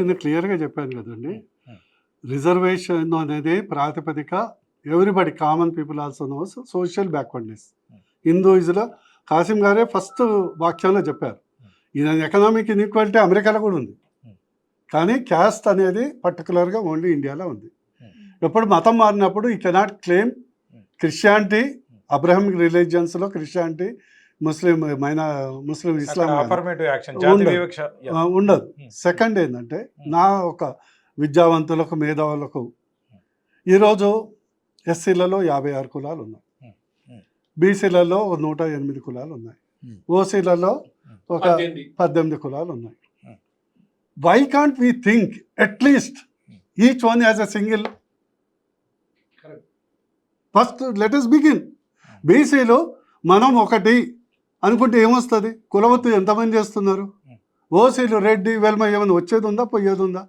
నేను క్లియర్గా చెప్పాను కదండి. రిజర్వేషన్ అనేది ప్రాతిపదిక everybody common people also knows social backwardness. హిందూయిజంలో కాసిం గారే ఫస్ట్ వాక్యంలో చెప్పారు. ఈయన ఎకనామిక్ ఇన్ఈక్వాలిటీ అమెరికాలో కూడా ఉంది, కానీ క్యాస్ట్ అనేది పర్టికులర్గా ఓన్లీ ఇండియాలో ఉంది. ఎప్పుడు మతం మారినప్పుడు ఈ కెనాట్ క్లెయిమ్ క్రిస్టియానిటీ, అబ్రహమిక్ రిలీజియన్స్లో క్రిస్టియానిటీ, ముస్లిం ఇస్లాం ఉండదు. సెకండ్ ఏంటంటే నా ఒక విద్యావంతులకు మేధావులకు ఈరోజు ఎస్సీలలో 56 కులాలు ఉన్నాయి, బీసీలలో 108 కులాలు ఉన్నాయి, ఓసీలలో ఒక 18 కులాలు ఉన్నాయి. Why can't we think at least each one as a single? First let us begin. బీసీలో మనం ఒకటి అనుకుంటే ఏమొస్తుంది? కులవత్తు ఎంతమంది చేస్తున్నారు? ఓసీలు రెడ్డి వెల్మ ఏమైనా వచ్చేది ఉందా, పోయేది ఉందా?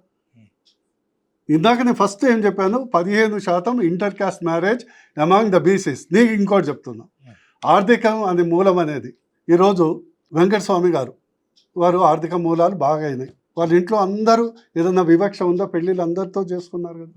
ఇందాక నేను ఫస్ట్ ఏం చెప్పాను, 15% inter caste marriage among the BCs. నీకు ఇంకోటి చెప్తున్నా, ఆర్థికం అని మూలం అనేది ఈరోజు వెంకటస్వామి గారు వారు ఆర్థిక మూలాలు బాగా అయినాయి. వాళ్ళ ఇంట్లో అందరూ ఏదన్నా వివక్ష ఉందో పెళ్ళిళ్ళు అందరితో చేసుకున్నారు కదా.